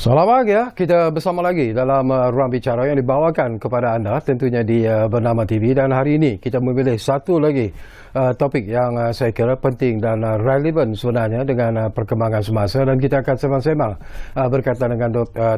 Selamat pagi ya, kita bersama lagi dalam ruang bicara yang dibawakan kepada anda tentunya di Bernama TV, dan hari ini kita memilih satu lagi topik yang saya kira penting dan relevan sebenarnya dengan perkembangan semasa, dan kita akan sembang-sembang berkaitan dengan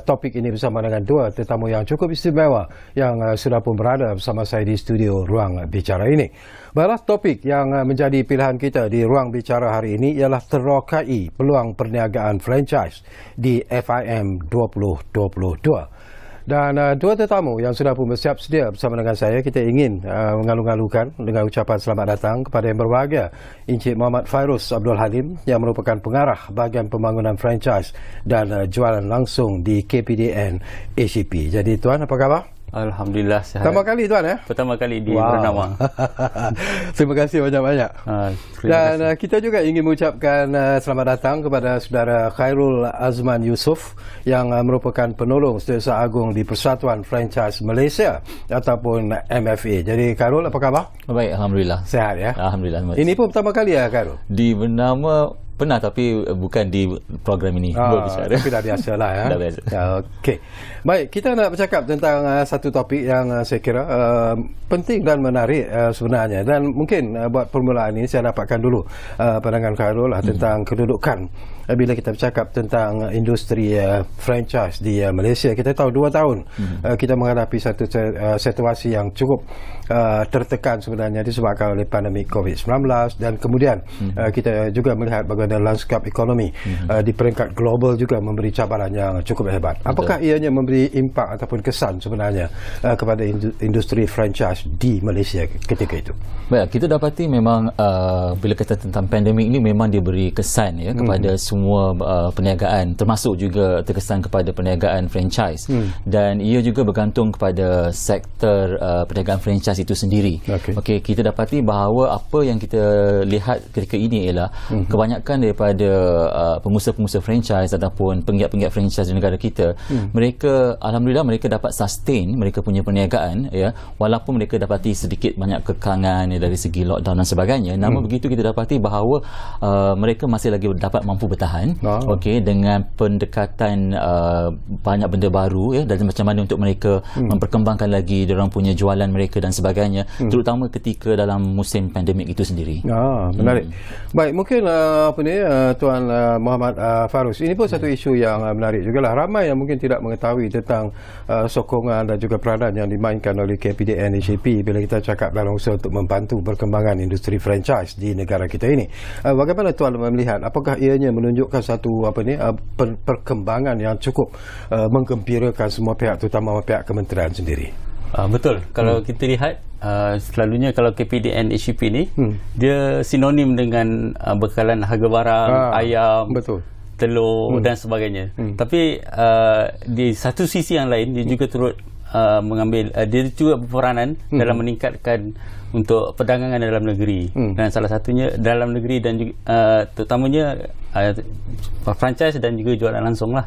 topik ini bersama dengan dua tetamu yang cukup istimewa yang sudah pun berada bersama saya di studio ruang bicara ini. Baiklah, topik yang menjadi pilihan kita di ruang bicara hari ini ialah terokai peluang perniagaan franchise di FIM 2022. Dan dua tetamu yang sudah pun bersiap sedia bersama dengan saya, kita ingin mengalu-alukan dengan ucapan selamat datang kepada yang berbahagia Encik Muhammad Fairuz Abdul Halim yang merupakan pengarah bahagian pembangunan franchise dan jualan langsung di KPDN ACP. Jadi tuan, apa khabar? Alhamdulillah sihat. Pertama kali tuan ya? Pertama kali di Bernama. Terima kasih banyak-banyak. Dan kita juga ingin mengucapkan selamat datang kepada saudara Khairul Azman Yusof yang merupakan penolong Setiausaha Agung di Persatuan Franchise Malaysia ataupun MFA. Jadi Khairul, apa khabar? Baik, Alhamdulillah. Sehat ya? Alhamdulillah. Ini pun pertama kali ya Khairul? Di Bernama pernah, tapi bukan di program ini. Tapi dah biasa lah ya. Dah biasa. Okey. Baik, kita nak bercakap tentang satu topik yang saya kira penting dan menarik sebenarnya, dan mungkin buat permulaan ini saya dapatkan dulu pandangan Khairul tentang kedudukan bila kita bercakap tentang industri franchise di Malaysia. Kita tahu 2 tahun kita menghadapi satu situasi yang cukup tertekan sebenarnya disebabkan oleh pandemik COVID-19, dan kemudian kita juga melihat bagaimana lanskap ekonomi di peringkat global juga memberi cabaran yang cukup hebat. Apakah ianya memberi impak ataupun kesan sebenarnya kepada industri franchise di Malaysia ketika itu? Baik, kita dapati memang bila kata tentang pandemik ini memang diberi kesan ya kepada semua perniagaan, termasuk juga terkesan kepada perniagaan franchise, dan ia juga bergantung kepada sektor perniagaan franchise itu sendiri. Okey, kita dapati bahawa apa yang kita lihat ketika ini ialah kebanyakan daripada pengusaha-pengusaha franchise ataupun penggiat-penggiat franchise di negara kita, mereka alhamdulillah mereka dapat sustain mereka punya perniagaan ya, walaupun mereka dapati sedikit banyak kekangan ya, dari segi lockdown dan sebagainya. Namun begitu kita dapati bahawa mereka masih lagi dapat mampu bertahan okey, dengan pendekatan banyak benda baru ya, dan macam mana untuk mereka memperkembangkan lagi diorang punya jualan mereka dan sebagainya, terutama ketika dalam musim pandemik itu sendiri. Menarik. Baik, mungkin Tuan Muhammad Fairuz, ini pun satu isu yang menarik jugalah. Ramai yang mungkin tidak mengetahui tentang sokongan dan juga peranan yang dimainkan oleh KPDN ACP bila kita cakap dalam usaha untuk membantu perkembangan industri franchise di negara kita ini. Bagaimana Tuan melihat, apakah ianya menunjukkan satu perkembangan yang cukup menggembirakan semua pihak, terutama pihak kementerian sendiri? Betul. Kalau kita lihat selalunya kalau KPDN ACP ni dia sinonim dengan bekalan harga barang, ayam, betul, telur dan sebagainya. Tapi di satu sisi yang lain dia juga turut mengambil, dia juga berperanan dalam meningkatkan untuk perdagangan dalam negeri, dan salah satunya dalam negeri dan juga terutamanya franchise dan juga jualan langsung lah.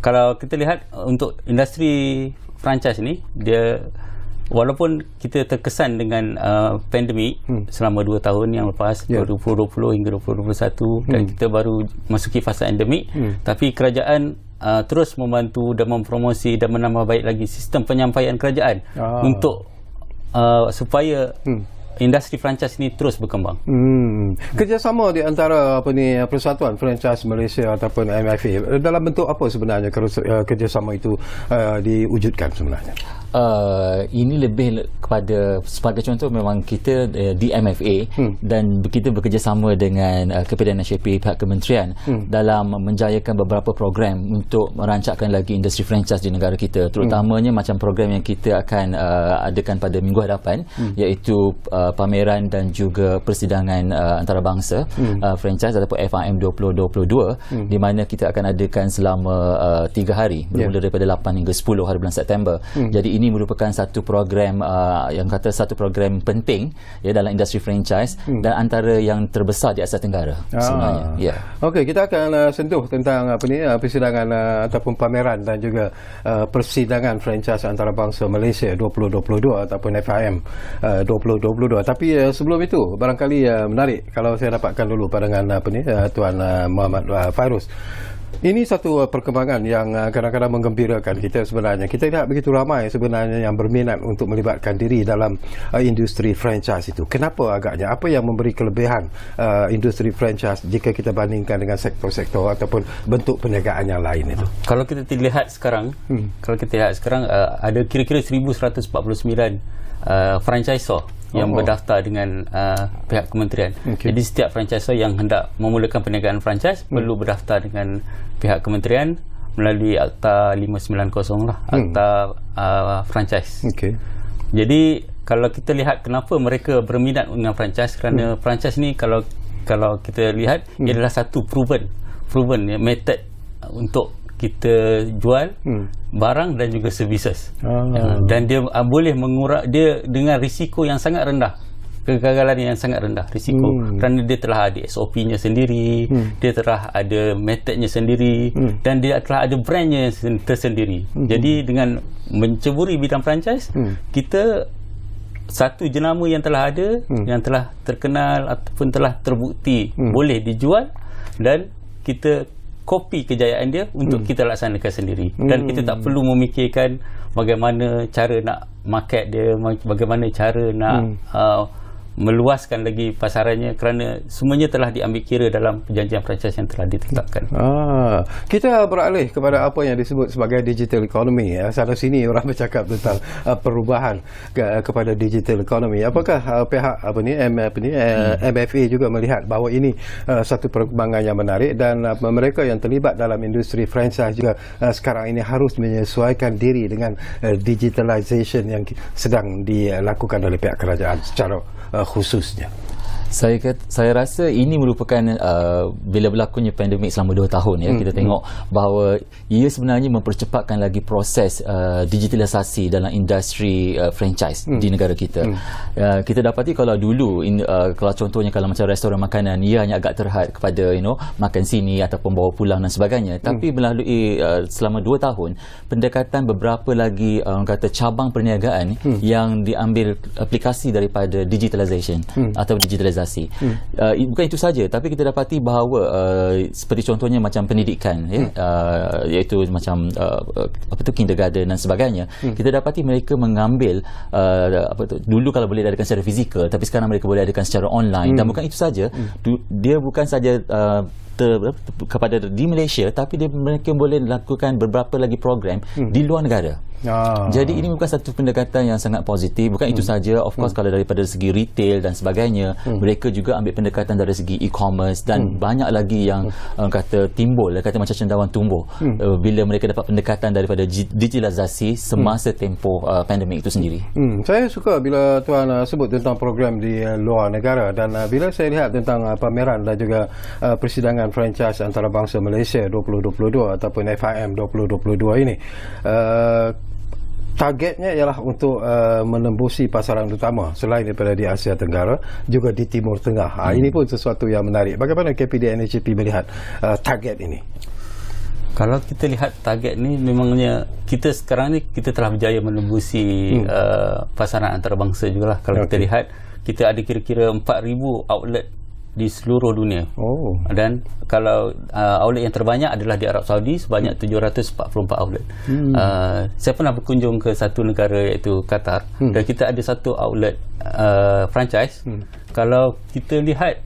Kalau kita lihat untuk industri franchise ni, dia walaupun kita terkesan dengan pandemik selama 2 tahun yang lepas, 2020 hingga 2021, dan kita baru masuki fasa endemik, tapi kerajaan terus membantu dan mempromosi dan menambah baik lagi sistem penyampaian kerajaan untuk supaya industri franchise ni terus berkembang. Kerjasama di antara Persatuan Franchise Malaysia ataupun MFA dalam bentuk apa sebenarnya kerjasama itu diwujudkan sebenarnya? Ini lebih kepada, sebagai contoh, memang kita di MFA dan kita bekerjasama dengan KPDN ACP, pihak kementerian dalam menjayakan beberapa program untuk merancangkan lagi industri franchise di negara kita, terutamanya macam program yang kita akan adakan pada minggu hadapan, iaitu pameran dan juga persidangan antarabangsa franchise ataupun FIM 2022, di mana kita akan adakan selama 3 hari bermula daripada 8 hingga 10 hari bulan September. Jadi ini merupakan satu program yang kata satu program penting ya dalam industri franchise dan antara yang terbesar di Asia Tenggara sebenarnya. Okey, kita akan sentuh tentang persidangan ataupun pameran dan juga persidangan franchise antarabangsa Malaysia 2022 ataupun FIM 2022. Tapi sebelum itu barangkali menarik kalau saya dapatkan dulu pandangan Tuan Muhammad Fairuz. Ini satu perkembangan yang kadang-kadang menggembirakan kita sebenarnya. Kita lihat begitu ramai sebenarnya yang berminat untuk melibatkan diri dalam industri franchise itu. Kenapa agaknya? Apa yang memberi kelebihan industri franchise jika kita bandingkan dengan sektor-sektor ataupun bentuk perniagaan yang lain itu? Kalau kita lihat sekarang, ada kira-kira 1149 franchisor yang berdaftar dengan pihak kementerian. Jadi setiap franchisor yang hendak memulakan perniagaan franchise perlu berdaftar dengan pihak kementerian melalui Akta 590 lah, Akta franchise. Jadi kalau kita lihat kenapa mereka berminat dengan franchise, kerana franchise ni kalau kita lihat ia adalah satu proven method untuk kita jual barang dan juga services. Dan dia boleh mengurangi dia dengan risiko yang sangat rendah. Kegagalan yang sangat rendah risiko, kerana dia telah ada SOP-nya sendiri, dia telah ada metodnya sendiri, dan dia telah ada brandnya tersendiri. Jadi dengan menceburi bidang franchise, kita satu jenama yang telah ada, yang telah terkenal ataupun telah terbukti boleh dijual, dan kita kopi kejayaan dia untuk kita laksanakan sendiri. Dan kita tak perlu memikirkan bagaimana cara nak market dia, bagaimana cara nak meluaskan lagi pasarannya, kerana semuanya telah diambil kira dalam perjanjian franchise yang telah ditetapkan. Kita beralih kepada apa yang disebut sebagai digital economy. Sana sini orang bercakap tentang perubahan kepada digital economy. Apakah pihak MFA juga melihat bahawa ini satu perkembangan yang menarik, dan mereka yang terlibat dalam industri franchise juga sekarang ini harus menyesuaikan diri dengan digitalization yang sedang dilakukan oleh pihak kerajaan secara khususnya? Saya rasa ini merupakan bila berlakunya pandemik selama 2 tahun ya, kita tengok bahawa ia sebenarnya mempercepatkan lagi proses digitalisasi dalam industri franchise di negara kita. Kita dapati kalau dulu kalau contohnya kalau macam restoran makanan, ia hanya agak terhad kepada makan sini ataupun bawa pulang dan sebagainya, tapi melalui selama 2 tahun pendekatan beberapa lagi orang kata cabang perniagaan yang diambil aplikasi daripada digitalization atau digitalisasi. Bukan itu saja, tapi kita dapati bahawa seperti contohnya macam pendidikan iaitu macam kindergarten dan sebagainya, kita dapati mereka mengambil dulu kalau boleh adakan secara fizikal, tapi sekarang mereka boleh adakan secara online. Dan bukan itu saja, dia bukan saja kepada di Malaysia, tapi mereka boleh lakukan beberapa lagi program di luar negara. Jadi ini bukan satu pendekatan yang sangat positif. Bukan itu saja, of course kalau daripada segi retail dan sebagainya, mereka juga ambil pendekatan dari segi e-commerce, dan banyak lagi yang kata timbul, kata macam cendawan tumbuh bila mereka dapat pendekatan daripada digitalisasi semasa tempoh pandemik itu sendiri. Saya suka bila tuan sebut tentang program di luar negara, dan bila saya lihat tentang pameran dan juga persidangan franchise antarabangsa Malaysia 2022 ataupun FIM 2022 ini, targetnya ialah untuk menembusi pasaran utama selain daripada di Asia Tenggara, juga di Timur Tengah. Ini pun sesuatu yang menarik. Bagaimana KPDN HCP melihat target ini? Kalau kita lihat target ni, memangnya kita sekarang ni kita telah berjaya menembusi pasaran antarabangsa jugalah. Kalau kita lihat, kita ada kira-kira 4,000 outlet di seluruh dunia. Dan kalau outlet yang terbanyak adalah di Arab Saudi, sebanyak 744 outlet. Saya pernah berkunjung ke satu negara iaitu Qatar, dan kita ada satu outlet franchise. Kalau kita lihat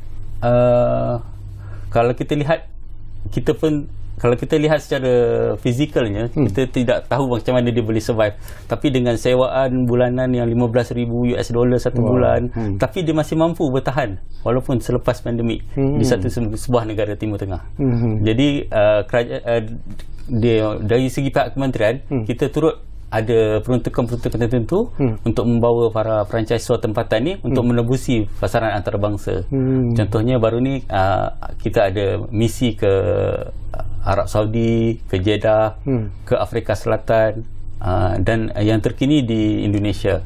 kalau kita lihat secara fizikalnya, kita tidak tahu macam mana dia boleh survive. Tapi dengan sewaan bulanan yang $15,000 satu bulan, tapi dia masih mampu bertahan walaupun selepas pandemik di sebuah negara Timur Tengah. Jadi dari segi pihak kementerian, kita turut ada peruntukan-peruntukan tertentu untuk membawa para franchisor tempatan ni untuk menembusi pasaran antarabangsa. Contohnya baru ni kita ada misi ke Arab Saudi, ke Jeddah, ke Afrika Selatan, dan yang terkini di Indonesia,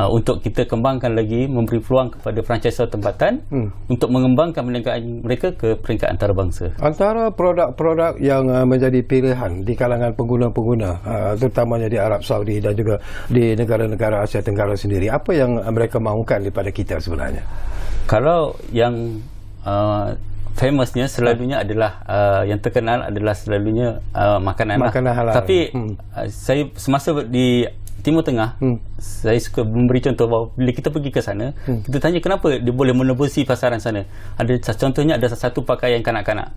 untuk kita kembangkan lagi, memberi peluang kepada franchisor tempatan untuk mengembangkan perniagaan mereka ke peringkat antarabangsa. Antara produk-produk yang menjadi pilihan di kalangan pengguna-pengguna, terutamanya di Arab Saudi dan juga di negara-negara Asia Tenggara sendiri, apa yang mereka mahukan daripada kita sebenarnya? Kalau yang famousnya selalunya adalah yang terkenal adalah selalunya makanan halal. Tapi saya semasa di Timur Tengah, saya suka memberi contoh bahawa bila kita pergi ke sana, kita tanya kenapa dia boleh menembusi pasaran sana. Contohnya ada satu pakaian kanak-kanak.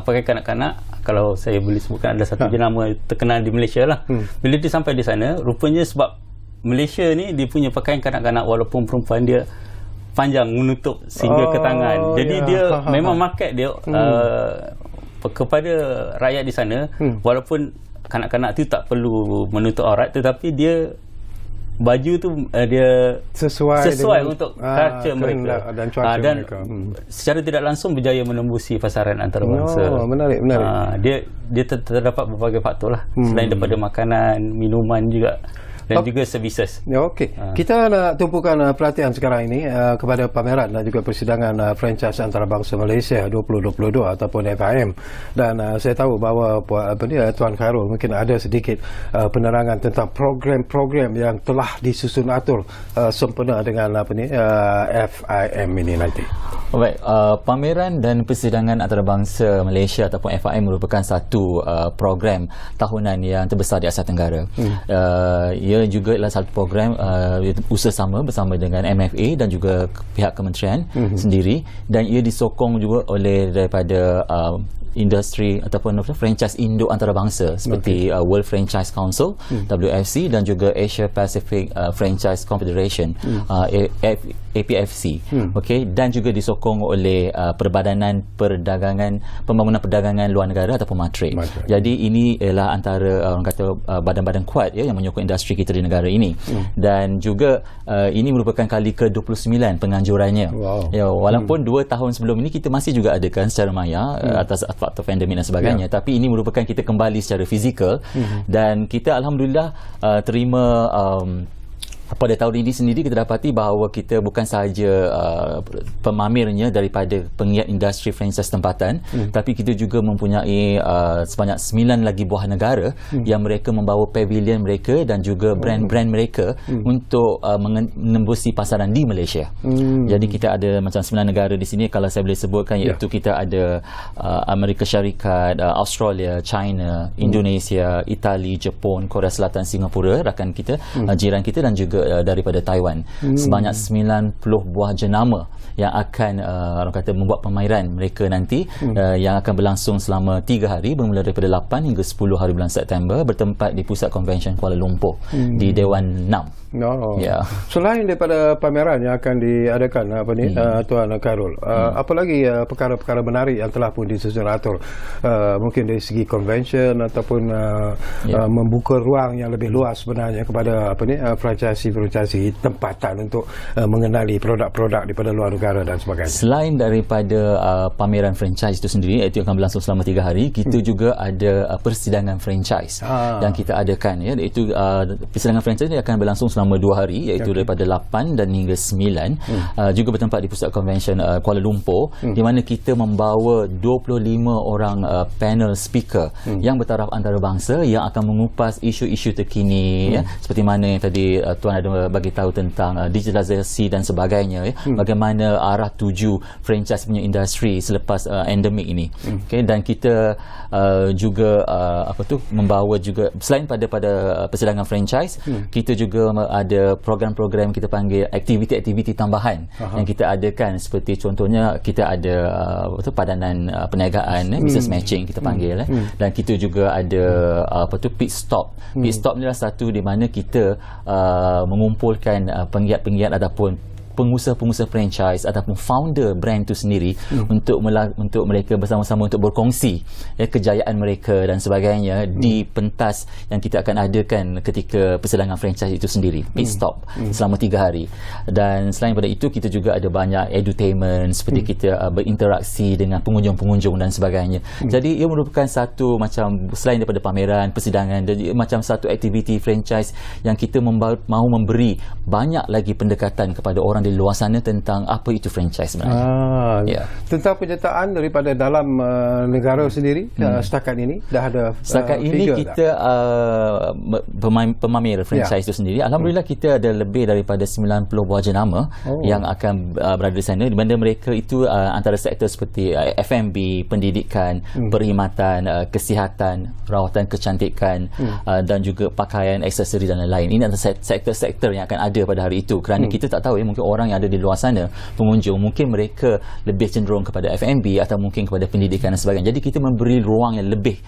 Pakaian kanak-kanak, kalau saya boleh sebutkan, ada satu jenama terkenal di Malaysia lah. Bila dia sampai di sana, rupanya sebab Malaysia ni dia punya pakaian kanak-kanak walaupun perempuan dia panjang menutup sehingga ke tangan. Jadi dia memang market dia kepada rakyat di sana, walaupun kanak-kanak tu tak perlu menutup aurat, tetapi dia baju tu dia sesuai untuk culture mereka dan cuaca dan mereka. Secara tidak langsung berjaya menembusi pasaran antarabangsa. Menarik. Dia terdapat berbagai faktor lah, selain daripada makanan, minuman juga, dan juga services. Okey. Kita nak tumpukan perhatian sekarang ini kepada pameran dan juga persidangan franchise antarabangsa Malaysia 2022 ataupun FIM. Dan saya tahu bahawa Tuan Khairul mungkin ada sedikit penerangan tentang program-program yang telah disusun atur sempena dengan FIM ini nanti. Baik, pameran dan persidangan antarabangsa Malaysia ataupun FIM merupakan satu program tahunan yang terbesar di Asia Tenggara. Ia juga adalah satu program usaha sama bersama dengan MFA dan juga pihak kementerian sendiri, dan ia disokong juga oleh daripada industri ataupun franchise Indo antarabangsa seperti World Franchise Council WFC dan juga Asia Pacific Franchise Confederation APFC. Okey, dan juga disokong oleh Perbadanan Pembangunan Perdagangan Luar Negara ataupun MATRIC. Jadi ini ialah antara orang kata badan-badan kuat yang menyokong industri kita di negara ini. Dan juga ini merupakan kali ke-29 penganjurannya. Walaupun 2 tahun sebelum ini kita masih juga adakan secara maya atas faktor pandemik dan sebagainya, tapi ini merupakan kita kembali secara fizikal. Dan kita alhamdulillah terima pada tahun ini sendiri kita dapati bahawa kita bukan sahaja pemamernya daripada penggiat industri franchise tempatan, tapi kita juga mempunyai sebanyak 9 lagi buah negara yang mereka membawa pavilion mereka dan juga brand-brand mereka untuk menembusi pasaran di Malaysia. Jadi kita ada macam 9 negara di sini kalau saya boleh sebutkan, iaitu kita ada Amerika Syarikat, Australia, China, Indonesia, Itali, Jepun, Korea Selatan, Singapura, rakan kita, jiran kita, dan juga daripada Taiwan. Sebanyak 90 buah jenama yang akan orang kata membuat pameran mereka nanti, yang akan berlangsung selama 3 hari bermula daripada 8 hingga 10 hari bulan September, bertempat di Pusat Convention Kuala Lumpur di Dewan 6. Selain daripada pameran yang akan diadakan Tuan Khairul, apa lagi perkara-perkara menarik yang telah pun disusun atur, mungkin dari segi convention ataupun membuka ruang yang lebih luas sebenarnya kepada franchise tempatan untuk mengenali produk-produk daripada luar negara dan sebagainya. Selain daripada pameran franchise itu sendiri, itu akan berlangsung selama 3 hari, kita juga ada persidangan franchise yang kita adakan, iaitu persidangan franchise ini akan berlangsung selama 2 hari, iaitu daripada 8 dan hingga 9, juga bertempat di Pusat Convention Kuala Lumpur, di mana kita membawa 25 orang panel speaker yang bertaraf antarabangsa yang akan mengupas isu-isu terkini, seperti mana yang tadi Tuan ada bagi tahu tentang digitalisasi dan sebagainya, bagaimana arah tuju franchise punya industri selepas endemik ini. Dan kita juga membawa juga, selain pada persidangan franchise, kita juga ada program-program kita panggil aktiviti-aktiviti tambahan yang kita adakan, seperti contohnya kita ada padanan perniagaan, business matching kita panggil, dan kita juga ada pit stop. Pit stop ni adalah satu di mana kita mengumpulkan penggiat-penggiat ataupun pengusaha-pengusaha franchise ataupun founder brand itu sendiri untuk mereka bersama-sama untuk berkongsi kejayaan mereka dan sebagainya di pentas yang kita akan adakan ketika persidangan franchise itu sendiri, pit stop, selama 3 hari. Dan selain daripada itu, kita juga ada banyak edutainment, seperti kita berinteraksi dengan pengunjung-pengunjung dan sebagainya. Jadi ia merupakan satu macam, selain daripada pameran, persidangan, jadi macam satu aktiviti franchise yang kita mahu memberi banyak lagi pendekatan kepada orang ada di luar sana tentang apa itu franchise sebenarnya. Tentang penyertaan daripada dalam negara sendiri setakat ini dah ada setakat ini kita pemamer franchise itu sendiri, alhamdulillah kita ada lebih daripada 90 buah jenama yang akan berada di sana, di mana mereka itu antara sektor seperti F&B, pendidikan, perkhidmatan, kesihatan, rawatan kecantikan, dan juga pakaian, aksesori dan lain-lain. Ini adalah sektor-sektor yang akan ada pada hari itu, kerana kita tak tahu mungkin orang yang ada di luar sana, pengunjung, mungkin mereka lebih cenderung kepada F&B atau mungkin kepada pendidikan dan sebagainya. Jadi kita memberi ruang yang lebih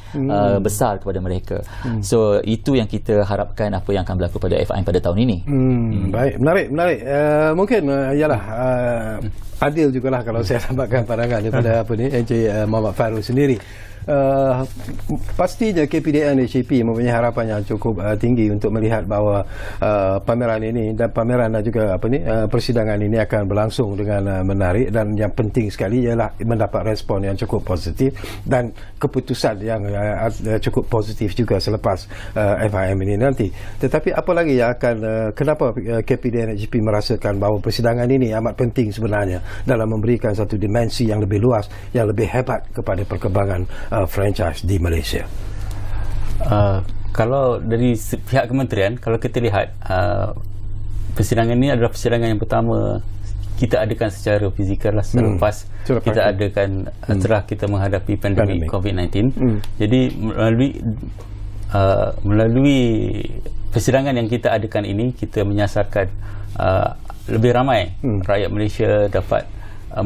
besar kepada mereka. So itu yang kita harapkan apa yang akan berlaku pada FIM pada tahun ini. Baik, menarik. Mungkin ialah adil jugalah kalau saya dapatkan pandangan daripada Encik Muhammad Fairul sendiri. Pastinya KPDN HCP mempunyai harapan yang cukup tinggi untuk melihat bahawa pameran ini dan pameran dan juga persidangan ini akan berlangsung dengan menarik, dan yang penting sekali ialah mendapat respon yang cukup positif dan keputusan yang cukup positif juga selepas FIM ini nanti. Tetapi apa lagi yang akan kenapa KPDN HCP merasakan bahawa persidangan ini amat penting sebenarnya dalam memberikan satu dimensi yang lebih luas, yang lebih hebat kepada perkembangan franchise di Malaysia? Kalau dari pihak kementerian, kalau kita lihat persidangan ini adalah persidangan yang pertama kita adakan secara fizikal lah selepas kita adakan setelah kita menghadapi pandemik COVID-19. Jadi melalui persidangan yang kita adakan ini, kita menyasarkan lebih ramai rakyat Malaysia dapat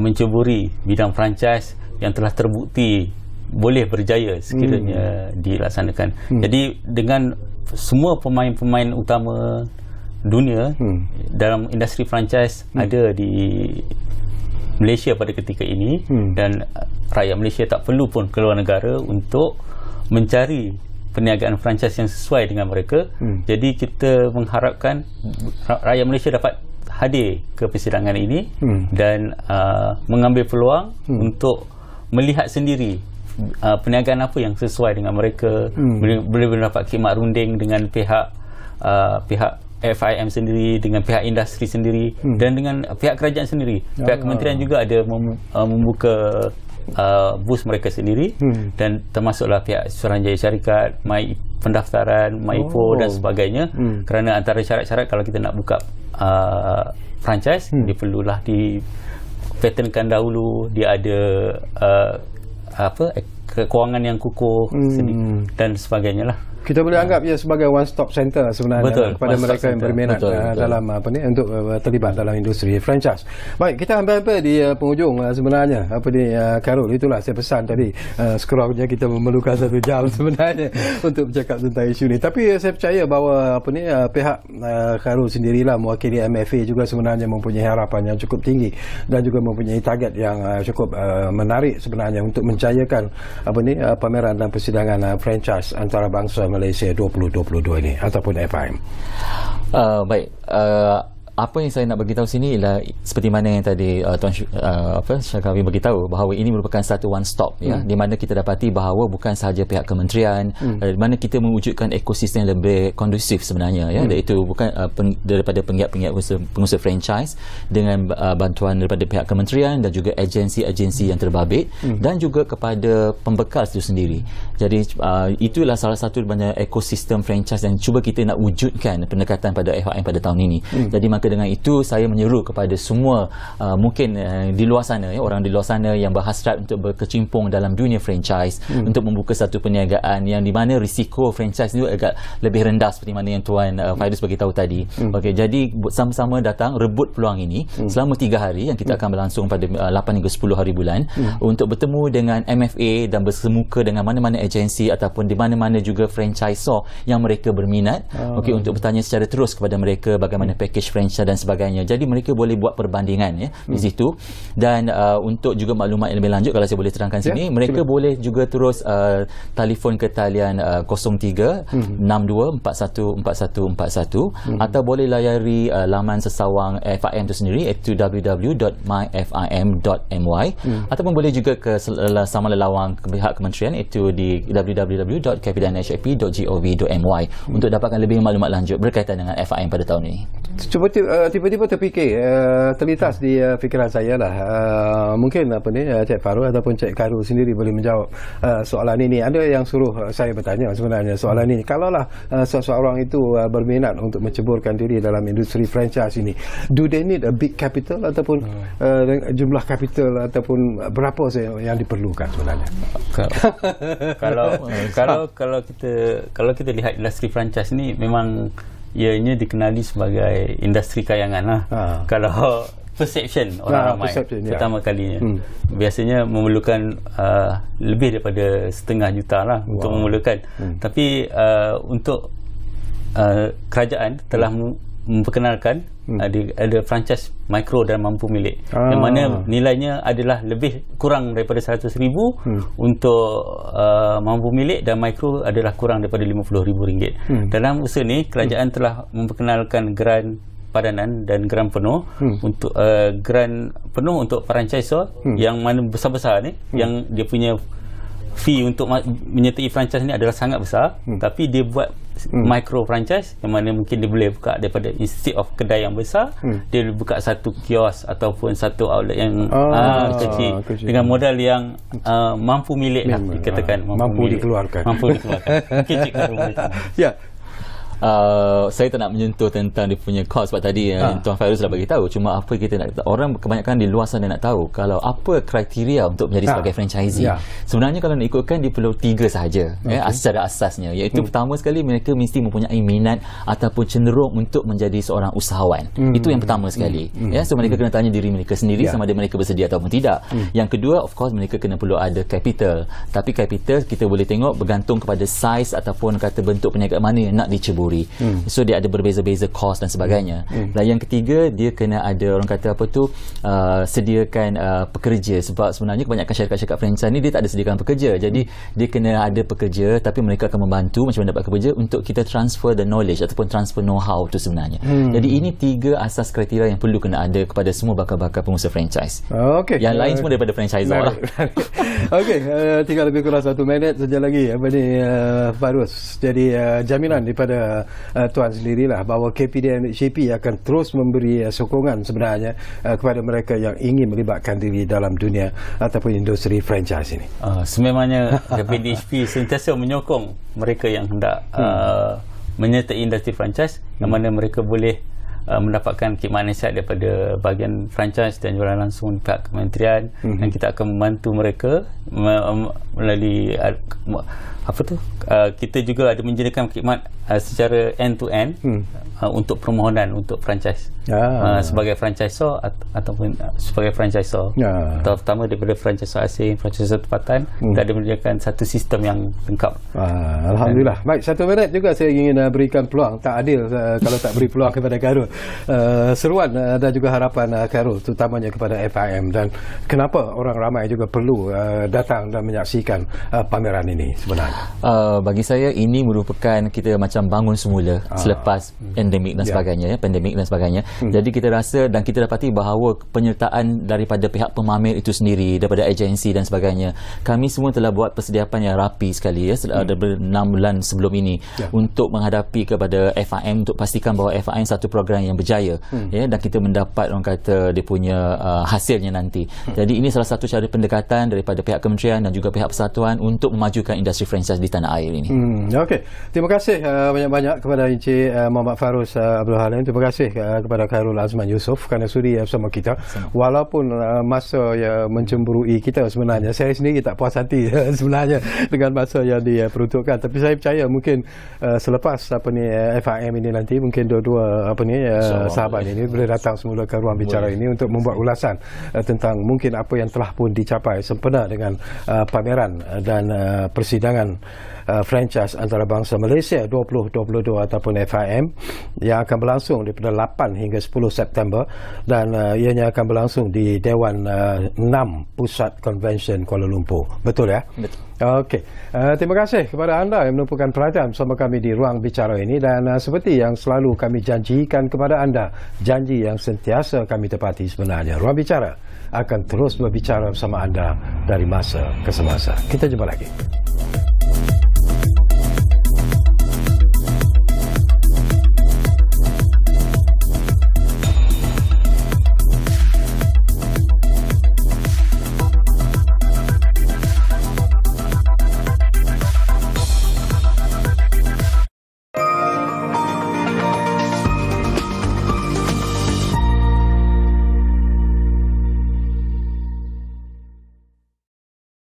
menceburi bidang franchise yang telah terbukti boleh berjaya sekiranya dilaksanakan. Jadi dengan semua pemain-pemain utama dunia dalam industri franchise ada di Malaysia pada ketika ini, dan rakyat Malaysia tak perlu pun keluar negara untuk mencari perniagaan franchise yang sesuai dengan mereka. Jadi kita mengharapkan rakyat Malaysia dapat hadir ke persidangan ini dan mengambil peluang untuk melihat sendiri perniagaan apa yang sesuai dengan mereka, boleh mendapat khidmat runding dengan pihak FIM sendiri, dengan pihak industri sendiri, dan dengan pihak kerajaan sendiri. Pihak kementerian juga ada membuka bus mereka sendiri, dan termasuklah pihak Suruhanjaya Syarikat, pendaftaran, MyIPO dan sebagainya. Kerana antara syarat-syarat kalau kita nak buka franchise, dia perlulah dipatenkan dahulu, dia ada kewangan yang kukuh dan sebagainya lah. Kita boleh anggap ia sebagai one stop center sebenarnya kepada mereka yang berminat dalam untuk terlibat dalam industri franchise. Baik, kita hampir di penghujung sebenarnya. Karul, itulah saya pesan tadi, sekurang-kurangnya kita memerlukan 1 jam sebenarnya untuk bercakap tentang isu ni. Tapi saya percaya bahawa pihak Karul sendirilah mewakili MFA juga sebenarnya mempunyai harapan yang cukup tinggi dan juga mempunyai target yang cukup menarik sebenarnya untuk mencayakan pameran dan persidangan franchise antarabangsa Malaysia 2022 ini ataupun FIM. Baik, apa yang saya nak beritahu sini ialah seperti mana yang tadi Tuan Syarkawi beritahu bahawa ini merupakan satu one stop, di mana kita dapati bahawa bukan sahaja pihak kementerian, di mana kita mewujudkan ekosistem yang lebih kondusif sebenarnya, iaitu bukan daripada penggiat-penggiat pengusaha franchise dengan bantuan daripada pihak kementerian dan juga agensi-agensi yang terbabit, dan juga kepada pembekal itu sendiri. Jadi itulah salah satu daripada ekosistem franchise yang cuba kita nak wujudkan pendekatan pada FIM pada tahun ini. Jadi dengan itu saya menyeru kepada semua mungkin di luar sana, orang di luar sana yang berhasrat untuk berkecimpung dalam dunia franchise, untuk membuka satu perniagaan yang di mana risiko franchise itu agak lebih rendah seperti mana yang Tuan Fairuz beritahu tadi. Okey, jadi sama-sama datang rebut peluang ini selama 3 hari yang kita akan berlangsung pada 8 hingga 10 hari bulan, untuk bertemu dengan MFA dan bersemuka dengan mana-mana agensi ataupun di mana-mana juga franchisor yang mereka berminat, untuk bertanya secara terus kepada mereka bagaimana package franchise dan sebagainya. Jadi mereka boleh buat perbandingan di situ, dan untuk juga maklumat yang lebih lanjut kalau saya boleh terangkan sini, mereka boleh juga terus telefon ke talian 03 62 41 41 41, atau boleh layari laman sesawang FIM itu sendiri, iaitu www.myfim.my, ataupun boleh juga ke laman lawang pihak kementerian, iaitu di www.kpdnhip.gov.my untuk dapatkan lebih maklumat lanjut berkaitan dengan FIM pada tahun ini. Seperti tiba-tiba terfikir, terlintas di fikiran saya lah. Mungkin Cik Farouk ataupun Cik Khairul sendiri boleh menjawab soalan ini. Ada yang suruh saya bertanya sebenarnya soalan ini. Kalaulah seseorang itu berminat untuk menceburkan diri dalam industri franchise ini, do they need a big capital ataupun jumlah capital ataupun berapa yang diperlukan sebenarnya? Kalau kita lihat industri franchise ni, memang ianya dikenali sebagai industri kayangan lah. Kalau perception orang ramai pertama kalinya, biasanya memerlukan lebih daripada $500,000 lah untuk memulakan. Tapi untuk kerajaan telah memperkenalkan ada franchise mikro dan mampu milik, yang mana nilainya adalah lebih kurang daripada 100,000 untuk mampu milik, dan mikro adalah kurang daripada RM50,000. Dalam usaha ni, kerajaan telah memperkenalkan geran padanan dan geran penuh. Untuk geran penuh untuk franchisor yang mana besar-besar ni, yang dia punya fee untuk menyertai franchise ni adalah sangat besar, tapi dia buat micro franchise yang mana mungkin dia boleh buka daripada, instead of kedai yang besar, dia boleh buka satu kios ataupun satu outlet yang kecil dengan modal yang mampu milik lah, dikatakan mampu dikeluarkan. Mungkin Cik Khairul boleh tanya. Ya. Saya tak nak menyentuh tentang dia punya cost sebab tadi Tuan Fairuz dah bagi tahu. Cuma apa kita nak, orang kebanyakan di luar sana nak tahu kalau apa kriteria untuk menjadi sebagai franchisee. Sebenarnya kalau nak ikutkan, dia perlu 3 sahaja secara asasnya, iaitu pertama sekali mereka mesti mempunyai minat ataupun cenderung untuk menjadi seorang usahawan. Itu yang pertama sekali. So mereka kena tanya diri mereka sendiri sama ada mereka bersedia ataupun tidak. Yang kedua, of course, mereka kena perlu ada capital. Tapi capital kita boleh tengok bergantung kepada size ataupun kata bentuk perniagaan mana yang nak diceburi. So dia ada berbeza-beza cost dan sebagainya. Dan yang ketiga, dia kena ada, orang kata apa tu, sediakan pekerja. Sebab sebenarnya kebanyakan syarikat-syarikat franchise ni dia tak ada sediakan pekerja. Jadi dia kena ada pekerja, tapi mereka akan membantu macam mana dapat pekerja untuk kita transfer the knowledge ataupun transfer know-how tu sebenarnya. Jadi ini 3 asas kriteria yang perlu kena ada kepada semua bakal-bakal pengusaha franchise. Yang lain semua daripada franchisor lah. Okey, tinggal lebih kurang 1 minit saja lagi Fairuz. Jadi jaminan daripada tuan sendirilah bahawa KPDN HCP akan terus memberi sokongan sebenarnya kepada mereka yang ingin melibatkan diri dalam dunia ataupun industri franchise ini. Sememangnya KPDN HCP sentiasa menyokong mereka yang hendak menyertai industri franchise, yang mana mereka boleh mendapatkan khidmat nasihat daripada bahagian franchise dan jualan langsung pihak kementerian, dan kita akan membantu mereka melalui kita juga ada menyediakan khidmat secara end to end untuk permohonan untuk franchise sebagai franchisor ataupun sebagai franchisor, terutama daripada franchisor asing, franchisor tempatan. Kita ada menyediakan satu sistem yang lengkap. Alhamdulillah. Baik, 1 minit juga saya ingin berikan peluang. Tak adil kalau tak beri peluang kepada Khairul. Seruan dan juga harapan Khairul terutamanya kepada FIM, dan kenapa orang ramai juga perlu datang dan menyaksikan pameran ini sebenarnya. Bagi saya ini merupakan kita macam bangun semula selepas pandemik dan sebagainya, pandemik dan sebagainya. Jadi kita rasa dan kita dapati bahawa penyertaan daripada pihak pemamer itu sendiri, daripada agensi dan sebagainya, kami semua telah buat persediaan yang rapi sekali ada 6 bulan sebelum ini untuk menghadapi kepada FIM, untuk pastikan bahawa FIM satu program yang berjaya, dan kita mendapat, orang kata, dia punya hasilnya nanti. Jadi ini salah satu cara pendekatan daripada pihak kementerian dan juga pihak persatuan untuk memajukan industri franchise di tanah air ini. Okey, terima kasih banyak-banyak kepada Encik Muhammad Fairuz Abdul Halim. Terima kasih kepada Khairul Azman Yusof kerana sudi bersama kita. Walaupun masa yang mencemburui kita sebenarnya, saya sendiri tak puas hati sebenarnya dengan masa yang diperuntukkan, tapi saya percaya mungkin selepas FIM ini nanti mungkin dua-dua sahabat ini boleh datang semula ke ruang bicara ini untuk membuat ulasan tentang mungkin apa yang telah pun dicapai sempena dengan pameran dan persidangan franchise antarabangsa Malaysia 2022 ataupun FIM yang akan berlangsung daripada 8 hingga 10 September, dan ianya akan berlangsung di Dewan 6 Pusat Convention Kuala Lumpur. Betul ya? Betul. Okey. Terima kasih kepada anda yang menumpukan perhatian bersama kami di ruang bicara ini, dan seperti yang selalu kami janjikan kepada anda, janji yang sentiasa kami tepati sebenarnya. Ruang bicara akan terus berbicara bersama anda dari masa ke semasa. Kita jumpa lagi.